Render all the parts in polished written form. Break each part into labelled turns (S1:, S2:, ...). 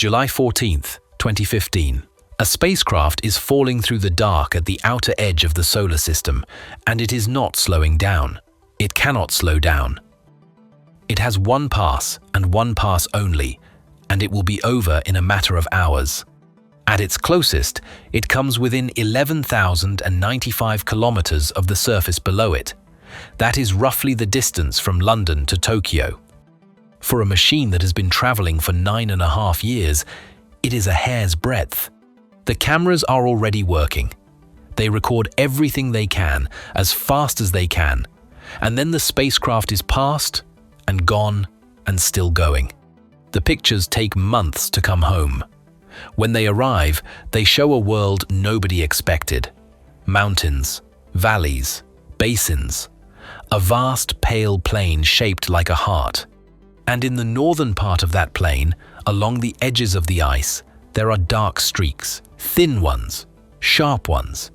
S1: July 14th, 2015. A spacecraft is falling through the dark at the outer edge of the solar system, and it is not slowing down. It cannot slow down. It has one pass, and one pass only, and it will be over in a matter of hours. At its closest, it comes within 11,095 kilometers of the surface below it. That is roughly the distance from London to Tokyo. For a machine that has been traveling for 9.5 years, it is a hair's breadth. The cameras are already working. They record everything they can, as fast as they can, and then the spacecraft is past and gone and still going. The pictures take months to come home. When they arrive, they show a world nobody expected. Mountains, valleys, basins, a vast pale plain shaped like a heart. And in the northern part of that plain, along the edges of the ice, there are dark streaks, thin ones, sharp ones.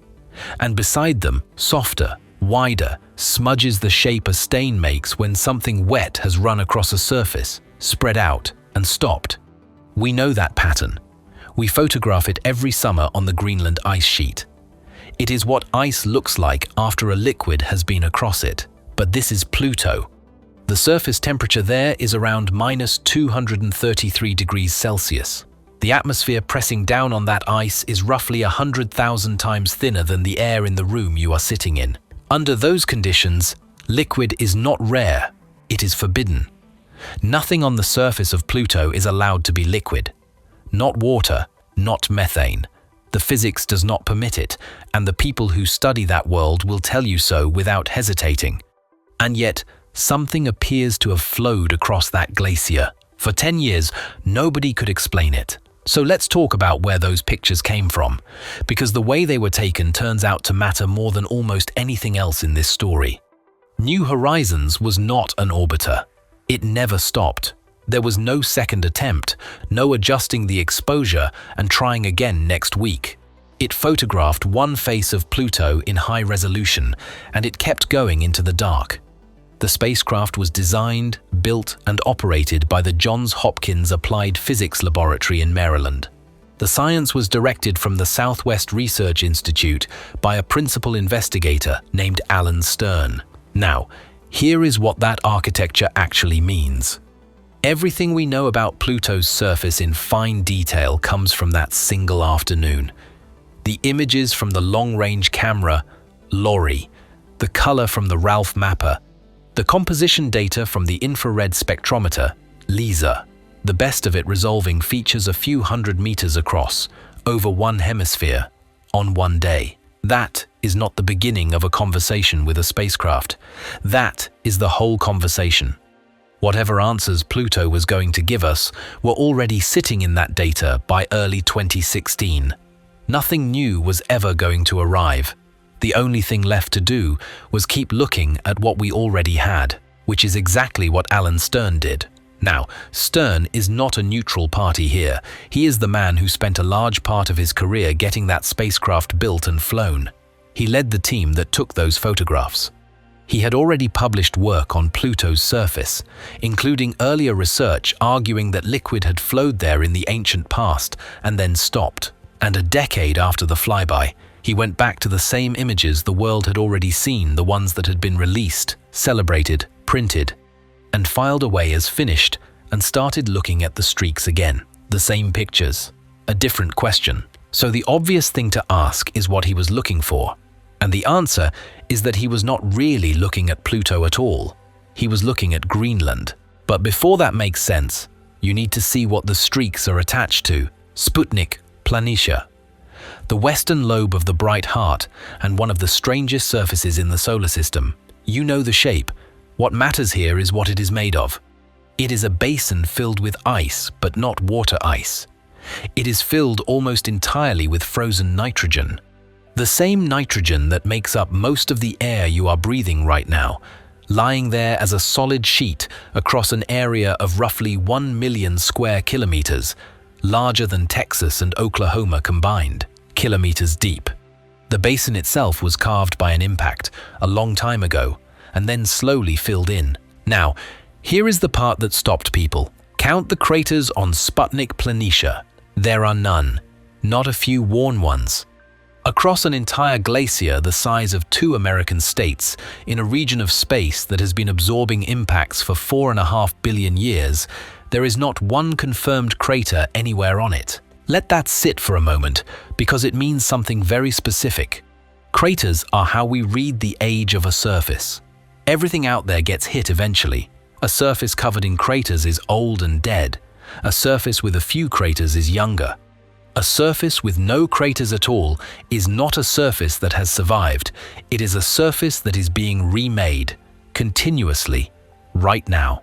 S1: And beside them, softer, wider, smudges the shape a stain makes when something wet has run across a surface, spread out, and stopped. We know that pattern. We photograph it every summer on the Greenland ice sheet. It is what ice looks like after a liquid has been across it. But this is Pluto. The surface temperature there is around -233 degrees Celsius. The atmosphere pressing down on that ice is roughly 100,000 times thinner than the air in the room you are sitting in. Under those conditions, liquid is not rare, it is forbidden. Nothing on the surface of Pluto is allowed to be liquid. Not water, not methane. The physics does not permit it, and the people who study that world will tell you so without hesitating. And yet, something appears to have flowed across that glacier. For 10 years, nobody could explain it. So let's talk about where those pictures came from, because the way they were taken turns out to matter more than almost anything else in this story. New Horizons was not an orbiter. It never stopped. There was no second attempt, no adjusting the exposure and trying again next week. It photographed one face of Pluto in high resolution, and it kept going into the dark. The spacecraft was designed, built, and operated by the Johns Hopkins Applied Physics Laboratory in Maryland. The science was directed from the Southwest Research Institute by a principal investigator named Alan Stern. Now, here is what that architecture actually means. Everything we know about Pluto's surface in fine detail comes from that single afternoon. The images from the long-range camera, LORRI, the color from the Ralph mapper, the composition data from the infrared spectrometer, LISA, the best of it resolving features a few hundred meters across, over one hemisphere, on one day. That is not the beginning of a conversation with a spacecraft. That is the whole conversation. Whatever answers Pluto was going to give us were already sitting in that data by early 2016. Nothing new was ever going to arrive. The only thing left to do was keep looking at what we already had, which is exactly what Alan Stern did. Now, Stern is not a neutral party here. He is the man who spent a large part of his career getting that spacecraft built and flown. He led the team that took those photographs. He had already published work on Pluto's surface, including earlier research arguing that liquid had flowed there in the ancient past and then stopped. And a decade after the flyby, he went back to the same images the world had already seen, the ones that had been released, celebrated, printed, and filed away as finished, and started looking at the streaks again. The same pictures, a different question. So the obvious thing to ask is what he was looking for. And the answer is that he was not really looking at Pluto at all. He was looking at Greenland. But before that makes sense, you need to see what the streaks are attached to. Sputnik Planitia, the western lobe of the bright heart and one of the strangest surfaces in the solar system. You know the shape. What matters here is what it is made of. It is a basin filled with ice, but not water ice. It is filled almost entirely with frozen nitrogen. The same nitrogen that makes up most of the air you are breathing right now, lying there as a solid sheet across an area of roughly 1 million square kilometers, larger than Texas and Oklahoma combined, kilometers deep. The basin itself was carved by an impact a long time ago, and then slowly filled in. Now, here is the part that stopped people. Count the craters on Sputnik Planitia. There are none, not a few worn ones. Across an entire glacier the size of 2 American states, in a region of space that has been absorbing impacts for 4.5 billion years, there is not one confirmed crater anywhere on it. Let that sit for a moment, because it means something very specific. Craters are how we read the age of a surface. Everything out there gets hit eventually. A surface covered in craters is old and dead. A surface with a few craters is younger. A surface with no craters at all is not a surface that has survived. It is a surface that is being remade, continuously, right now.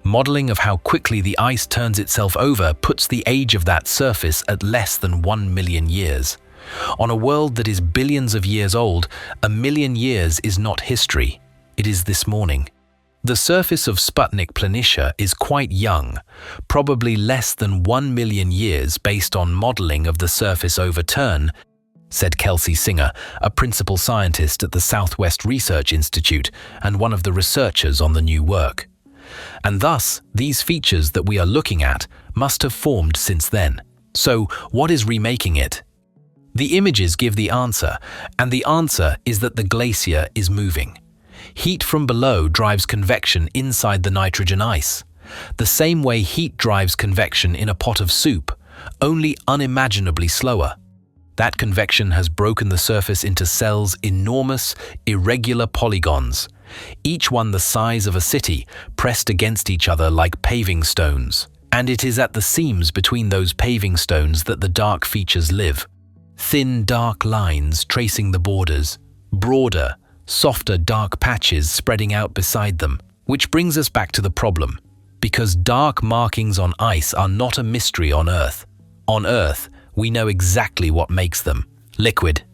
S1: Modeling of how quickly the ice turns itself over puts the age of that surface at less than 1 million years. On a world that is billions of years old, 1 million years is not history. It is this morning. The surface of Sputnik Planitia is quite young, probably less than 1 million years based on modeling of the surface overturn, said Kelsey Singer, a principal scientist at the Southwest Research Institute and one of the researchers on the new work. And thus, these features that we are looking at must have formed since then. So, what is remaking it? The images give the answer, and the answer is that the glacier is moving. Heat from below drives convection inside the nitrogen ice, the same way heat drives convection in a pot of soup, only unimaginably slower. That convection has broken the surface into cells, enormous, irregular polygons, each one the size of a city, pressed against each other like paving stones. And it is at the seams between those paving stones that the dark features live. Thin, dark lines tracing the borders, broader, softer, dark patches spreading out beside them, which brings us back to the problem. Because dark markings on ice are not a mystery on Earth. On Earth, we know exactly what makes them: liquid.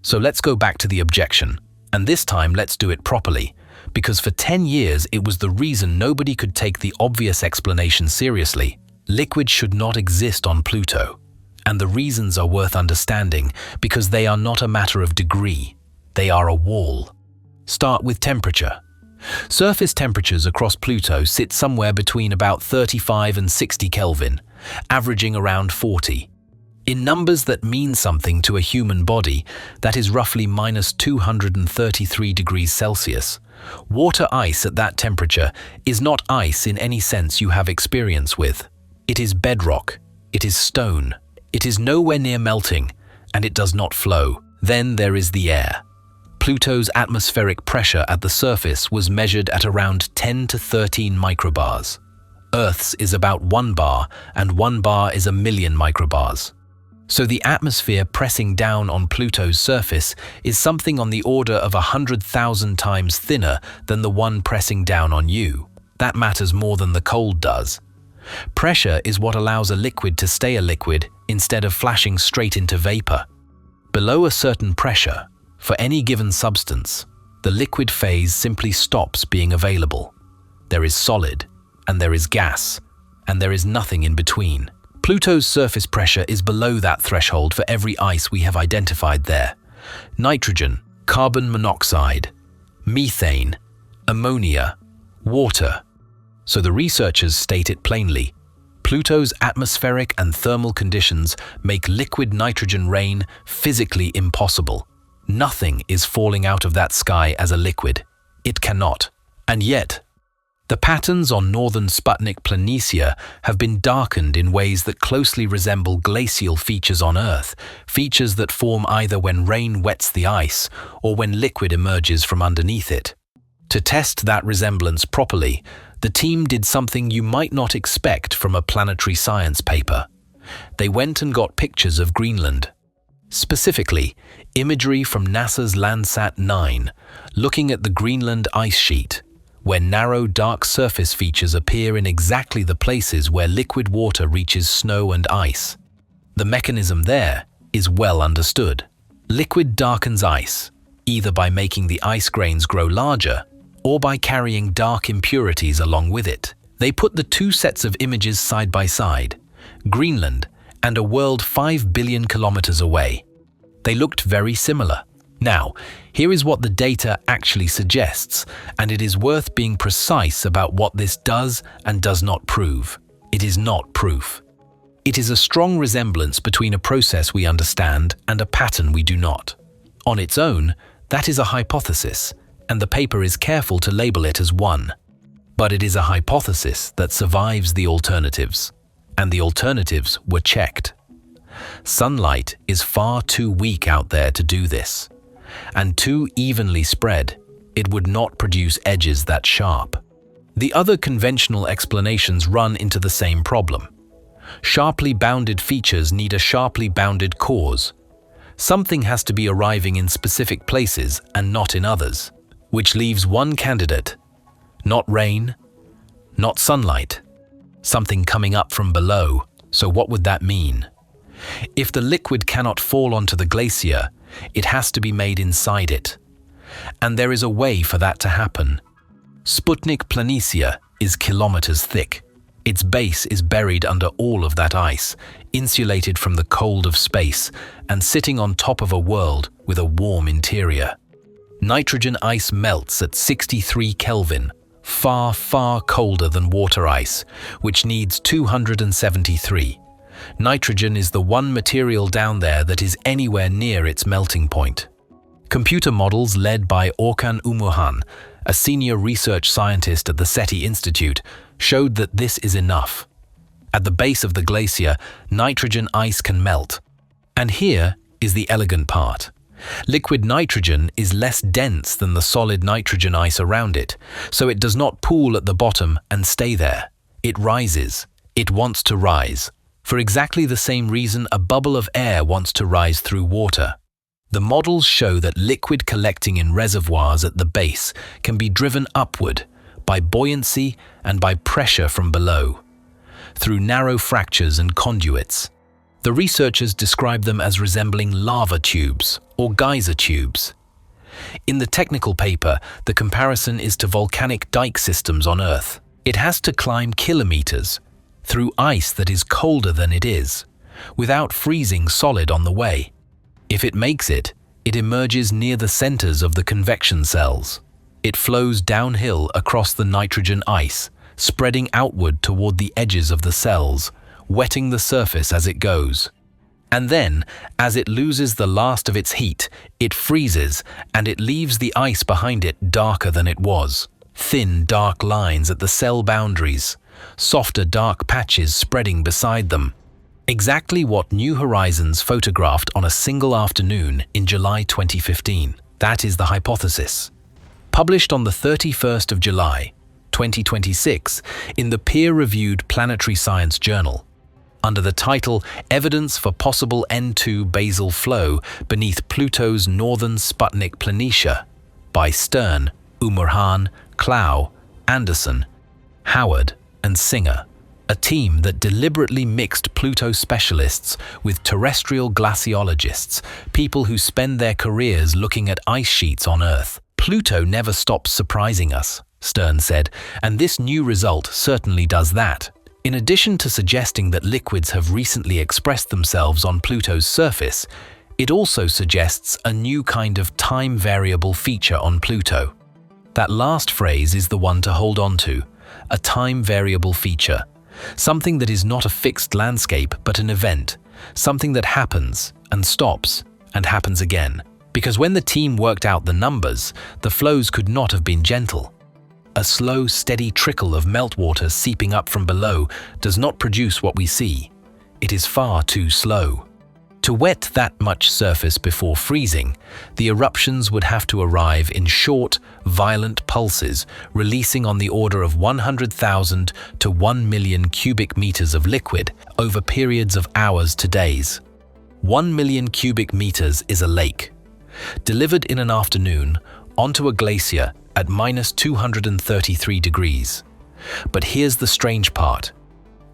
S1: So let's go back to the objection. And this time, let's do it properly, because for 10 years it was the reason nobody could take the obvious explanation seriously. Liquid should not exist on Pluto. And the reasons are worth understanding, because they are not a matter of degree. They are a wall. Start with temperature. Surface temperatures across Pluto sit somewhere between about 35 and 60 Kelvin, averaging around 40. In numbers that mean something to a human body, that is roughly minus 233 degrees Celsius. Water ice at that temperature is not ice in any sense you have experience with. It is bedrock. It is stone. It is nowhere near melting, and it does not flow. Then there is the air. Pluto's atmospheric pressure at the surface was measured at around 10 to 13 microbars. Earth's is about 1 bar, and 1 bar is 1,000,000 microbars. So the atmosphere pressing down on Pluto's surface is something on the order of 100,000 times thinner than the one pressing down on you. That matters more than the cold does. Pressure is what allows a liquid to stay a liquid instead of flashing straight into vapor. Below a certain pressure, for any given substance, the liquid phase simply stops being available. There is solid, and there is gas, and there is nothing in between. Pluto's surface pressure is below that threshold for every ice we have identified there. Nitrogen, carbon monoxide, methane, ammonia, water. So the researchers state it plainly. Pluto's atmospheric and thermal conditions make liquid nitrogen rain physically impossible. Nothing is falling out of that sky as a liquid. It cannot. And yet, the patterns on northern Sputnik Planitia have been darkened in ways that closely resemble glacial features on Earth, features that form either when rain wets the ice or when liquid emerges from underneath it. To test that resemblance properly, the team did something you might not expect from a planetary science paper. They went and got pictures of Greenland. Specifically, imagery from NASA's Landsat 9, looking at the Greenland ice sheet, where narrow, dark surface features appear in exactly the places where liquid water reaches snow and ice. The mechanism there is well understood. Liquid darkens ice, either by making the ice grains grow larger or by carrying dark impurities along with it. They put the two sets of images side by side, Greenland and a world 5 billion kilometers away. They looked very similar. Now, here is what the data actually suggests, and it is worth being precise about what this does and does not prove. It is not proof. It is a strong resemblance between a process we understand and a pattern we do not. On its own, that is a hypothesis, and the paper is careful to label it as one. But it is a hypothesis that survives the alternatives, and the alternatives were checked. Sunlight is far too weak out there to do this, and too evenly spread, it would not produce edges that sharp. The other conventional explanations run into the same problem. Sharply bounded features need a sharply bounded cause. Something has to be arriving in specific places and not in others, which leaves one candidate. Not rain, not sunlight. Something coming up from below. So what would that mean? If the liquid cannot fall onto the glacier, it has to be made inside it. And there is a way for that to happen. Sputnik Planitia is kilometers thick. Its base is buried under all of that ice, insulated from the cold of space, and sitting on top of a world with a warm interior. Nitrogen ice melts at 63 Kelvin, far, far colder than water ice, which needs 273. Nitrogen is the one material down there that is anywhere near its melting point. Computer models led by Orkan Umuhan, a senior research scientist at the SETI Institute, showed that this is enough. At the base of the glacier, nitrogen ice can melt. And here is the elegant part. Liquid nitrogen is less dense than the solid nitrogen ice around it, so it does not pool at the bottom and stay there. It rises. It wants to rise. For exactly the same reason a bubble of air wants to rise through water. The models show that liquid collecting in reservoirs at the base can be driven upward by buoyancy and by pressure from below, through narrow fractures and conduits. The researchers describe them as resembling lava tubes or geyser tubes. In the technical paper, the comparison is to volcanic dike systems on Earth. It has to climb kilometers through ice that is colder than it is, without freezing solid on the way. If it makes it, it emerges near the centers of the convection cells. It flows downhill across the nitrogen ice, spreading outward toward the edges of the cells, wetting the surface as it goes. And then, as it loses the last of its heat, it freezes and it leaves the ice behind it darker than it was. Thin, dark lines at the cell boundaries, softer, dark patches spreading beside them. Exactly what New Horizons photographed on a single afternoon in July 2015. That is the hypothesis. Published on the 31st of July, 2026, in the peer-reviewed Planetary Science Journal, under the title Evidence for Possible N2 Basal Flow Beneath Pluto's Northern Sputnik Planitia, by Stern, Umuhan, Clow, Anderson, Howard, and Singer, a team that deliberately mixed Pluto specialists with terrestrial glaciologists, people who spend their careers looking at ice sheets on Earth. Pluto never stops surprising us, Stern said, and this new result certainly does that. In addition to suggesting that liquids have recently expressed themselves on Pluto's surface, it also suggests a new kind of time-variable feature on Pluto. That last phrase is the one to hold on to, a time-variable feature. Something that is not a fixed landscape but an event, something that happens and stops and happens again. Because when the team worked out the numbers, the flows could not have been gentle. A slow, steady trickle of meltwater seeping up from below does not produce what we see. It is far too slow. To wet that much surface before freezing, the eruptions would have to arrive in short, violent pulses, releasing on the order of 100,000 to 1 million cubic meters of liquid over periods of hours to days. 1 million cubic meters is a lake. Delivered in an afternoon onto a glacier at -233 degrees. But here's the strange part.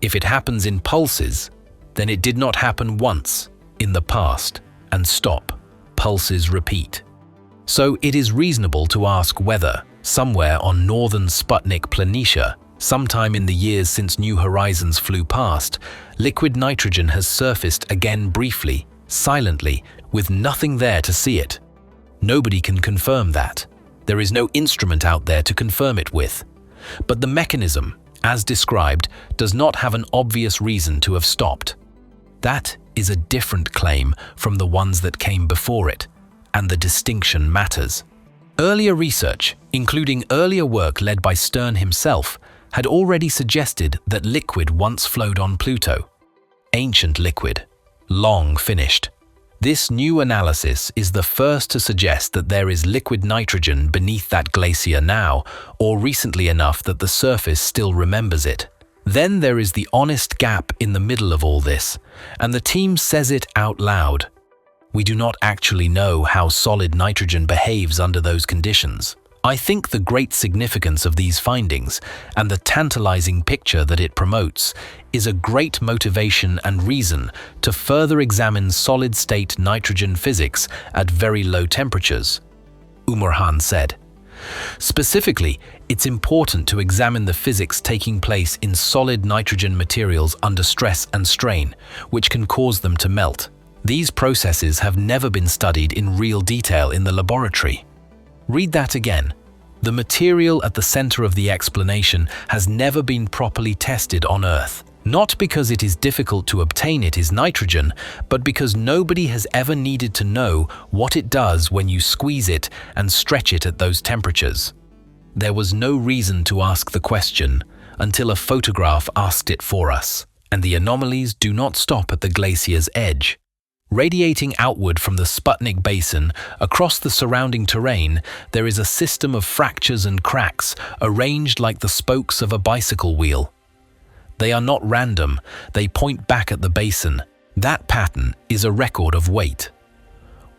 S1: If it happens in pulses, then it did not happen once in the past and stop. Pulses repeat. So it is reasonable to ask whether, somewhere on northern Sputnik Planitia, sometime in the years since New Horizons flew past, liquid nitrogen has surfaced again briefly, silently, with nothing there to see it. Nobody can confirm that. There is no instrument out there to confirm it with. But the mechanism, as described, does not have an obvious reason to have stopped. That is a different claim from the ones that came before it, and the distinction matters. Earlier research, including earlier work led by Stern himself, had already suggested that liquid once flowed on Pluto. Ancient liquid, long finished. This new analysis is the first to suggest that there is liquid nitrogen beneath that glacier now, or recently enough that the surface still remembers it. Then there is the honest gap in the middle of all this, and the team says it out loud. We do not actually know how solid nitrogen behaves under those conditions. I think the great significance of these findings, and the tantalizing picture that it promotes, is a great motivation and reason to further examine solid-state nitrogen physics at very low temperatures, Umurhan said. Specifically, it's important to examine the physics taking place in solid nitrogen materials under stress and strain, which can cause them to melt. These processes have never been studied in real detail in the laboratory. Read that again. The material at the center of the explanation has never been properly tested on Earth. Not because it is difficult to obtain it is nitrogen, but because nobody has ever needed to know what it does when you squeeze it and stretch it at those temperatures. There was no reason to ask the question until a photograph asked it for us, and the anomalies do not stop at the glacier's edge. Radiating outward from the Sputnik Basin across the surrounding terrain, there is a system of fractures and cracks arranged like the spokes of a bicycle wheel. They are not random, they point back at the basin. That pattern is a record of weight.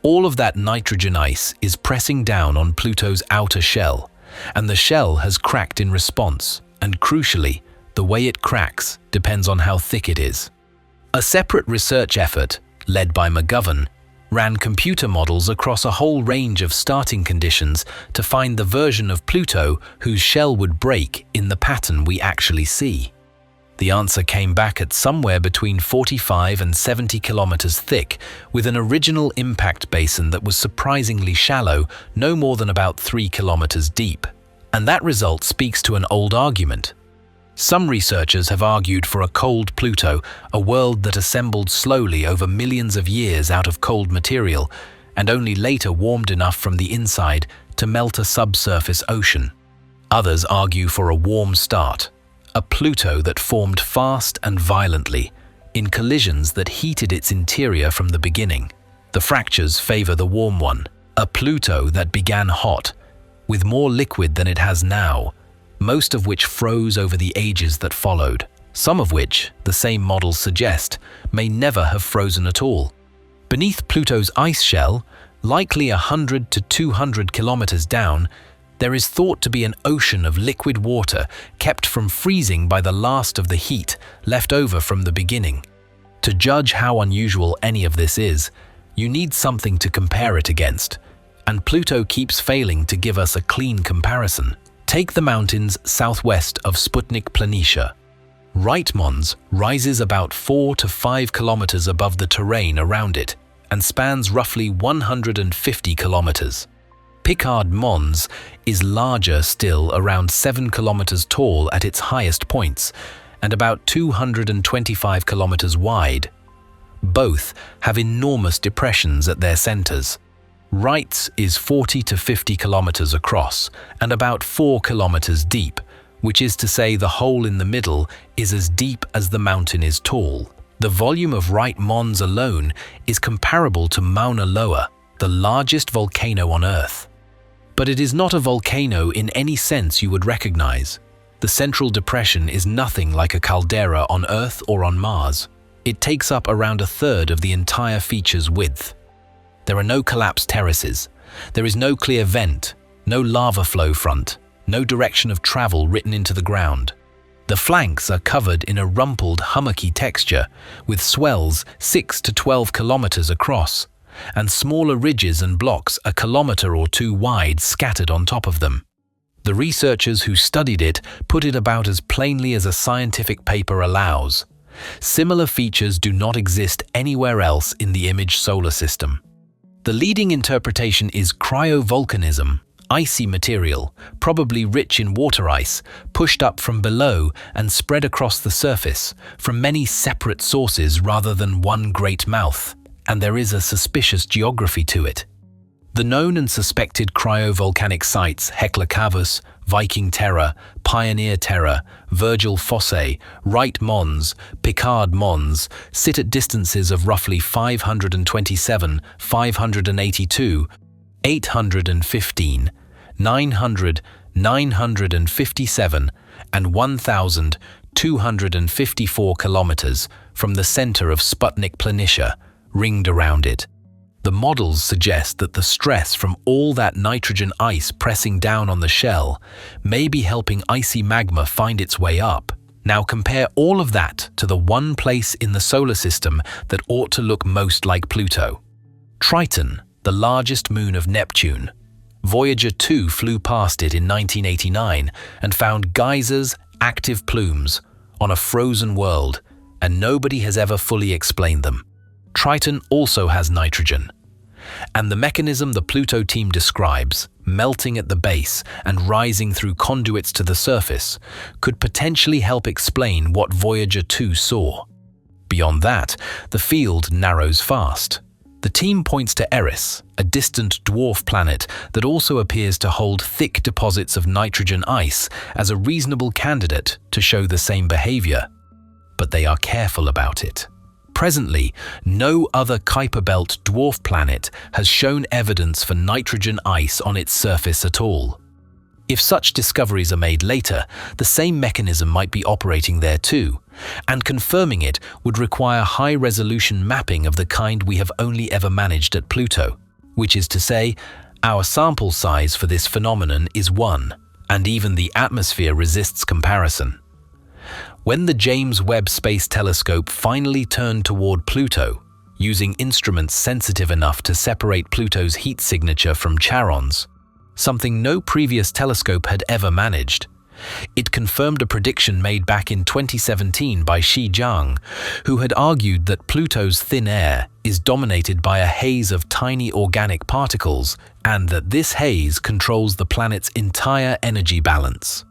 S1: All of that nitrogen ice is pressing down on Pluto's outer shell, and the shell has cracked in response, and crucially, the way it cracks depends on how thick it is. A separate research effort, led by McGovern, ran computer models across a whole range of starting conditions to find the version of Pluto whose shell would break in the pattern we actually see. The answer came back at somewhere between 45 and 70 kilometers thick, with an original impact basin that was surprisingly shallow, no more than about 3 kilometers deep. And that result speaks to an old argument. Some researchers have argued for a cold Pluto, a world that assembled slowly over millions of years out of cold material, and only later warmed enough from the inside to melt a subsurface ocean. Others argue for a warm start, a Pluto that formed fast and violently, in collisions that heated its interior from the beginning. The fractures favor the warm one, a Pluto that began hot, with more liquid than it has now, most of which froze over the ages that followed, some of which, the same models suggest, may never have frozen at all. Beneath Pluto's ice shell, likely 100 to 200 kilometers down, there is thought to be an ocean of liquid water kept from freezing by the last of the heat left over from the beginning. To judge how unusual any of this is, you need something to compare it against, and Pluto keeps failing to give us a clean comparison. Take the mountains southwest of Sputnik Planitia. Wright Mons rises about 4 to 5 kilometers above the terrain around it and spans roughly 150 kilometers. Picard Mons is larger still, around 7 kilometers tall at its highest points and about 225 kilometers wide. Both have enormous depressions at their centers. Wright's is 40 to 50 kilometers across and about 4 kilometers deep, which is to say the hole in the middle is as deep as the mountain is tall. The volume of Wright Mons alone is comparable to Mauna Loa, the largest volcano on Earth. But it is not a volcano in any sense you would recognize. The central depression is nothing like a caldera on Earth or on Mars. It takes up around a third of the entire feature's width. There are no collapsed terraces. There is no clear vent, no lava flow front, no direction of travel written into the ground. The flanks are covered in a rumpled, hummocky texture, with swells 6 to 12 kilometers across, and smaller ridges and blocks a kilometer or two wide scattered on top of them. The researchers who studied it put it about as plainly as a scientific paper allows. Similar features do not exist anywhere else in the image solar system. The leading interpretation is cryovolcanism, icy material, probably rich in water ice, pushed up from below and spread across the surface from many separate sources rather than one great mouth, and there is a suspicious geography to it. The known and suspected cryovolcanic sites Hekla Cavus, Viking Terra, Pioneer Terra, Virgil Fosse, Wright Mons, Picard Mons sit at distances of roughly 527, 582, 815, 900, 957, and 1,254 kilometers from the center of Sputnik Planitia, ringed around it. The models suggest that the stress from all that nitrogen ice pressing down on the shell may be helping icy magma find its way up. Now compare all of that to the one place in the solar system that ought to look most like Pluto. Triton, the largest moon of Neptune. Voyager 2 flew past it in 1989 and found geysers, active plumes, on a frozen world, and nobody has ever fully explained them. Triton also has nitrogen, and the mechanism the Pluto team describes, melting at the base and rising through conduits to the surface, could potentially help explain what Voyager 2 saw. Beyond that, the field narrows fast. The team points to Eris, a distant dwarf planet that also appears to hold thick deposits of nitrogen ice, as a reasonable candidate to show the same behavior. But they are careful about it. Presently, no other Kuiper Belt dwarf planet has shown evidence for nitrogen ice on its surface at all. If such discoveries are made later, the same mechanism might be operating there too, and confirming it would require high-resolution mapping of the kind we have only ever managed at Pluto, which is to say, our sample size for this phenomenon is 1, and even the atmosphere resists comparison. When the James Webb Space Telescope finally turned toward Pluto, using instruments sensitive enough to separate Pluto's heat signature from Charon's, something no previous telescope had ever managed, it confirmed a prediction made back in 2017 by Shi Jiang, who had argued that Pluto's thin air is dominated by a haze of tiny organic particles and that this haze controls the planet's entire energy balance.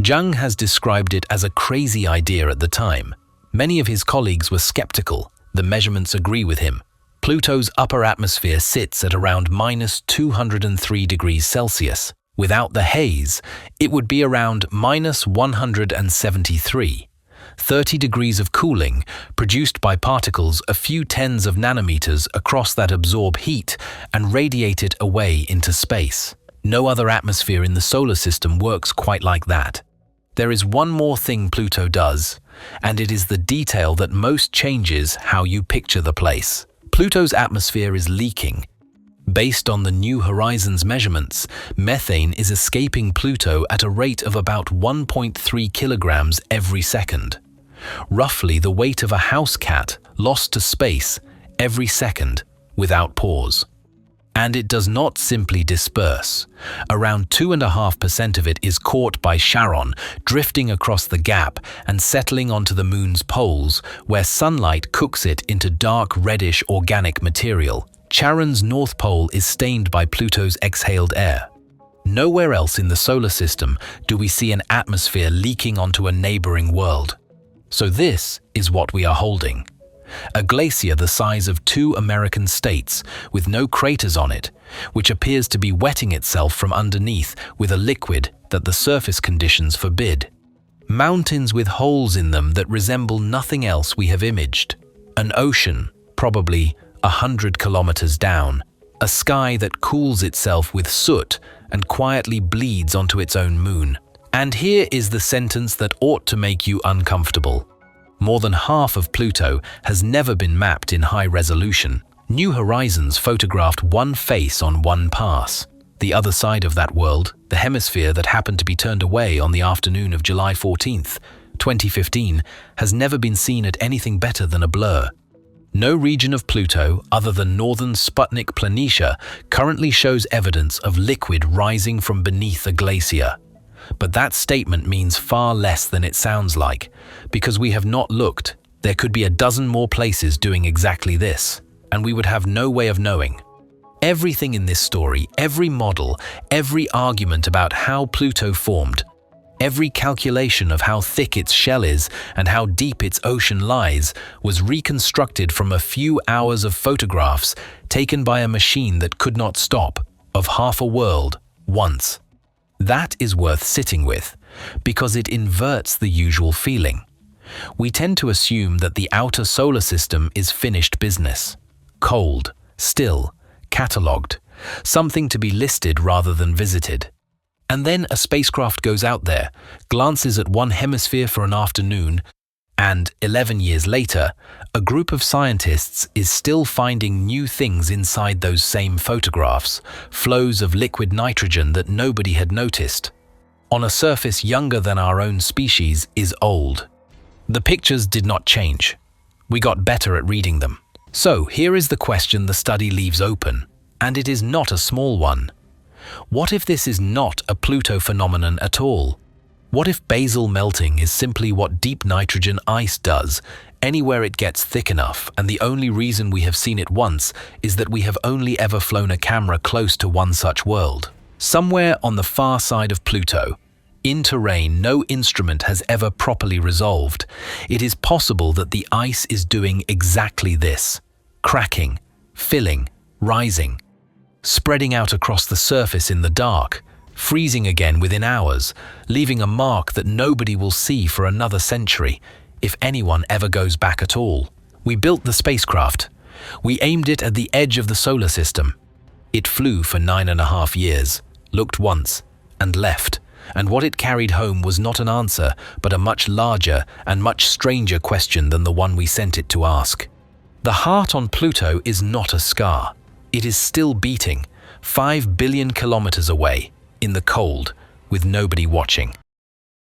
S1: Jiang has described it as a crazy idea at the time. Many of his colleagues were skeptical. The measurements agree with him. Pluto's upper atmosphere sits at around -203 degrees Celsius. Without the haze, it would be around -173. 30 degrees of cooling, produced by particles a few tens of nanometers across that absorb heat and radiate it away into space. No other atmosphere in the solar system works quite like that. There is one more thing Pluto does, and it is the detail that most changes how you picture the place. Pluto's atmosphere is leaking. Based on the New Horizons measurements, methane is escaping Pluto at a rate of about 1.3 kilograms every second. Roughly the weight of a house cat lost to space every second without pause. And it does not simply disperse. Around 2.5% of it is caught by Charon, drifting across the gap and settling onto the moon's poles, where sunlight cooks it into dark reddish organic material. Charon's north pole is stained by Pluto's exhaled air. Nowhere else in the solar system do we see an atmosphere leaking onto a neighboring world. So this is what we are holding. A glacier the size of 2 American states, with no craters on it, which appears to be wetting itself from underneath with a liquid that the surface conditions forbid. Mountains with holes in them that resemble nothing else we have imaged. An ocean, probably 100 kilometers down. A sky that cools itself with soot and quietly bleeds onto its own moon. And here is the sentence that ought to make you uncomfortable. More than half of Pluto has never been mapped in high resolution. New Horizons photographed one face on one pass. The other side of that world, the hemisphere that happened to be turned away on the afternoon of July 14th, 2015, has never been seen at anything better than a blur. No region of Pluto, other than northern Sputnik Planitia, currently shows evidence of liquid rising from beneath a glacier. But that statement means far less than it sounds like, because we have not looked. There could be a dozen more places doing exactly this, and we would have no way of knowing. Everything in this story, every model, every argument about how Pluto formed, every calculation of how thick its shell is and how deep its ocean lies was reconstructed from a few hours of photographs taken by a machine that could not stop, of half a world, once. That is worth sitting with, because it inverts the usual feeling. We tend to assume that the outer solar system is finished business, cold, still, catalogued, something to be listed rather than visited. And then a spacecraft goes out there, glances at one hemisphere for an afternoon, and 11 years later, a group of scientists is still finding new things inside those same photographs, flows of liquid nitrogen that nobody had noticed. On a surface younger than our own species is old. The pictures did not change. We got better at reading them. So here is the question the study leaves open, and it is not a small one. What if this is not a Pluto phenomenon at all? What if basal melting is simply what deep nitrogen ice does, anywhere it gets thick enough, and the only reason we have seen it once is that we have only ever flown a camera close to one such world? Somewhere on the far side of Pluto, in terrain no instrument has ever properly resolved, it is possible that the ice is doing exactly this: cracking, filling, rising, spreading out across the surface in the dark, freezing again within hours, leaving a mark that nobody will see for another century, if anyone ever goes back at all. We built the spacecraft. We aimed it at the edge of the solar system. It flew for 9.5 years, looked once, and left. And what it carried home was not an answer, but a much larger and much stranger question than the one we sent it to ask. The heart on Pluto is not a scar. It is still beating, 5 billion kilometers away, in the cold, with nobody watching.